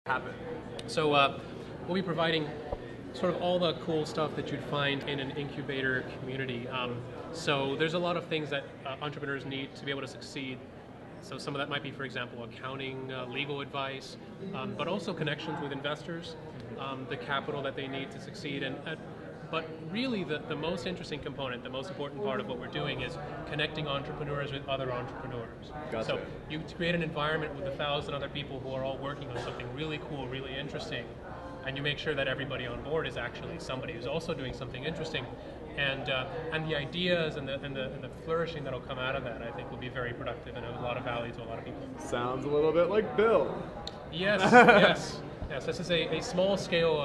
happen? So we'll be providing sort of all the cool stuff that you'd find in an incubator community. So there's a lot of things that entrepreneurs need to be able to succeed. So some of that might be, for example, accounting, legal advice, but also connections with investors, the capital that they need to succeed. But really the most interesting component, the most important part of what we're doing is connecting entrepreneurs with other entrepreneurs. Gotcha. So you create an environment with 1,000 other people who are all working on something really cool, really interesting, and you make sure that everybody on board is actually somebody who's also doing something interesting. And the ideas and the flourishing that'll come out of that, I think, will be very productive and have a lot of value to a lot of people. Sounds a little bit like BIL. Yes, yes. This is a small scale.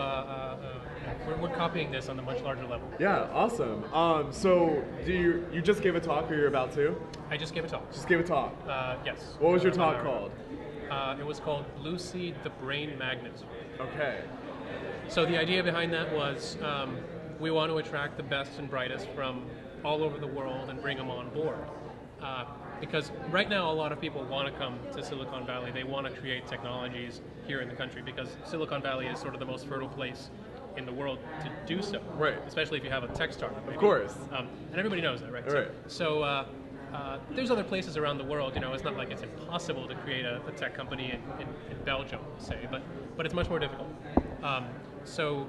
We're copying this on a much larger level. Yeah, awesome. So you just gave a talk, or you're about to? I just gave a talk. Just gave a talk. Yes. What was your talk called? It was called Blue Seed, the Brain Magnet. Okay. So the idea behind that was we want to attract the best and brightest from all over the world and bring them on board. Because right now a lot of people want to come to Silicon Valley. They want to create technologies here in the country because Silicon Valley is sort of the most fertile place in the world to do so. Right. Especially if you have a tech startup. Maybe. Of course. And everybody knows that, right? Right. So there's other places around the world. You know, it's not like it's impossible to create a tech company in Belgium, say, but it's much more difficult. So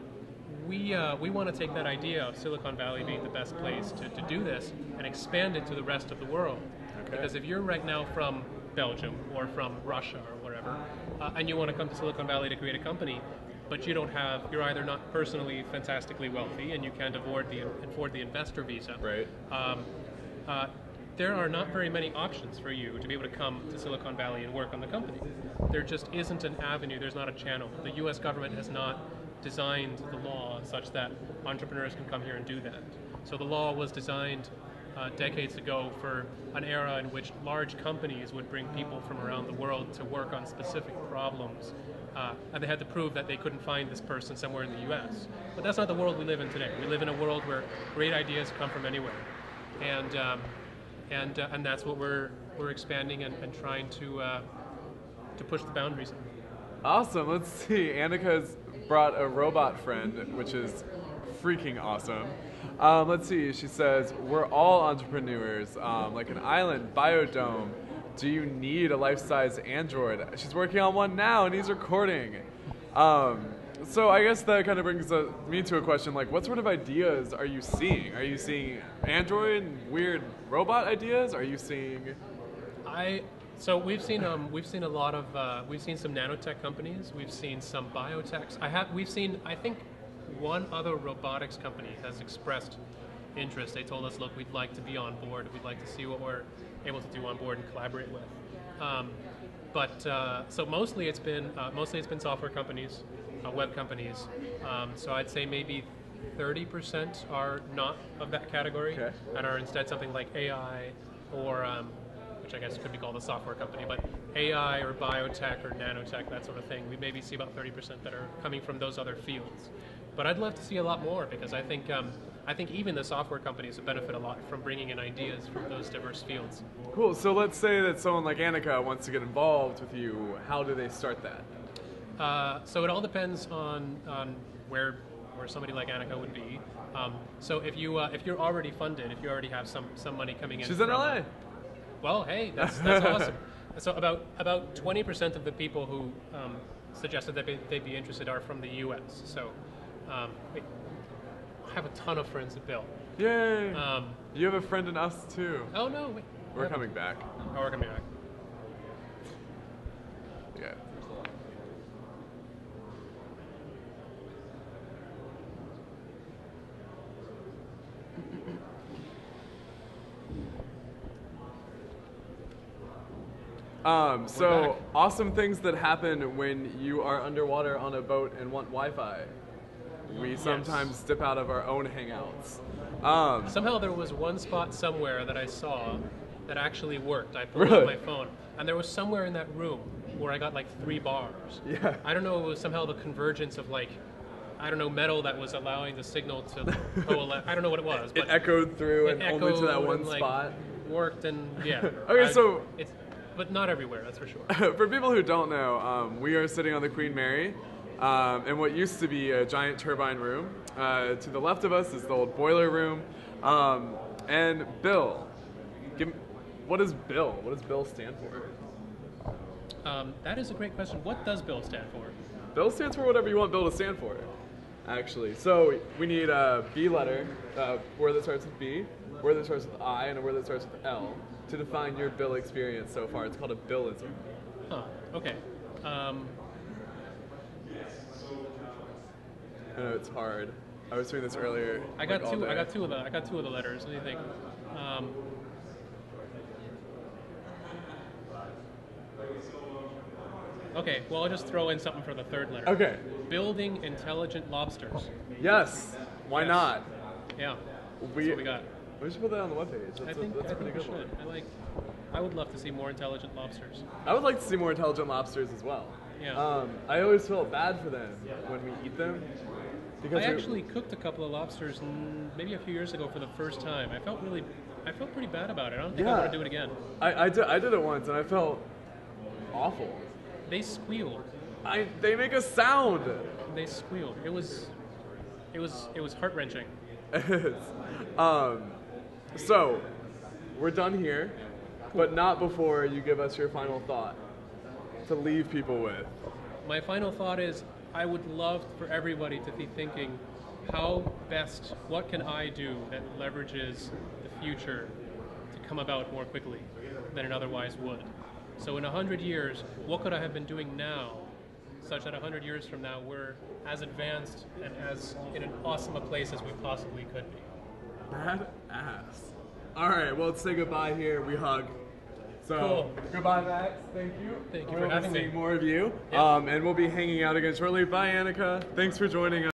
we want to take that idea of Silicon Valley being the best place to do this and expand it to the rest of the world. Okay. Because if you're right now from Belgium or from Russia or wherever, and you want to come to Silicon Valley to create a company, but you're either not personally fantastically wealthy and you can't afford the investor visa. Right. There are not very many options for you to be able to come to Silicon Valley and work on the company. There just isn't an avenue, there's not a channel. The US government has not designed the law such that entrepreneurs can come here and do that. So the law was designed decades ago for an era in which large companies would bring people from around the world to work on specific problems. And they had to prove that they couldn't find this person somewhere in the US. But that's not the world we live in today. We live in a world where great ideas come from anywhere. And that's what we're expanding and trying to push the boundaries. Awesome. Let's see. Annika's brought a robot friend, which is freaking awesome. Let's see. She says, we're all entrepreneurs, like an island, biodome. Do you need a life-size android? She's working on one now, and he's recording. So I guess that kind of brings me to a question, like, what sort of ideas are you seeing? Are you seeing android and weird robot ideas? Are you seeing... So we've seen a lot of we've seen some nanotech companies. We've seen some biotechs. We've seen, I think, one other robotics company has expressed interest. They told us, look, we'd like to be on board. We'd like to see what we're able to do on board and collaborate with. So mostly it's been software companies, web companies. So I'd say maybe 30% are not of that category, okay, and are instead something like AI or which I guess could be called a software company, but AI or biotech or nanotech, that sort of thing. We maybe see about 30% that are coming from those other fields. But I'd love to see a lot more because I think even the software companies would benefit a lot from bringing in ideas from those diverse fields. Cool. So let's say that someone like Annika wants to get involved with you. How do they start that? So it all depends on where somebody like Annika would be. So if you're already funded, if you already have some money coming in. She's in LA. Well, hey, that's awesome. So about 20% of the people who suggested that they'd be interested are from the U.S. So I have a ton of friends at BIL. Yay! You have a friend in us too. Oh no, wait. We're coming back. Oh, we're coming back. Yeah. So awesome things that happen when you are underwater on a boat and want Wi-Fi. We sometimes dip out of our own hangouts. Somehow there was one spot somewhere that I saw that actually worked. I pulled out my phone, and there was somewhere in that room where I got like 3 bars. Yeah. I don't know, it was somehow the convergence of like, I don't know, metal that was allowing the signal to coalesce. I don't know what it was. But it echoed through and only to that one like, spot. Worked and yeah. Okay, so but not everywhere, that's for sure. For people who don't know, we are sitting on the Queen Mary in what used to be a giant turbine room. To the left of us is the old boiler room. And BIL. What is BIL? What does BIL stand for? That is a great question. What does BIL stand for? BIL stands for whatever you want BIL to stand for, actually. So we need a B letter, a word that starts with B, a word that starts with I, and a word that starts with L to define your BIL experience so far. It's called a BILism. Huh, okay. I know it's hard. I was doing this earlier. I got two of the letters. What do you think? Okay, well, I'll just throw in something for the third letter. Okay. Building intelligent lobsters. Yes. Why not? Yeah. That's what we got. We should put that on the webpage. That's a pretty good one. I would love to see more intelligent lobsters. I would like to see more intelligent lobsters as well. Yeah. I always felt bad for them when we eat them. Because I actually cooked a couple of lobsters maybe a few years ago for the first time. I felt pretty bad about it. I don't think I want to do it again. I did it once and I felt awful. They squealed. They make a sound. They squealed. It was heart-wrenching. So we're done here, but not before you give us your final thought to leave people with. My final thought is I would love for everybody to be thinking what can I do that leverages the future to come about more quickly than it otherwise would. So in 100 years, what could I have been doing now such that 100 years from now we're as advanced and as in an awesome a place as we possibly could be. Badass. All right, well, let's say goodbye here. We hug. So, cool. Goodbye, Max. Thank you. Thank you for having me. We're going to see more of you. Yeah. And we'll be hanging out again shortly. Bye, Annika. Thanks for joining us.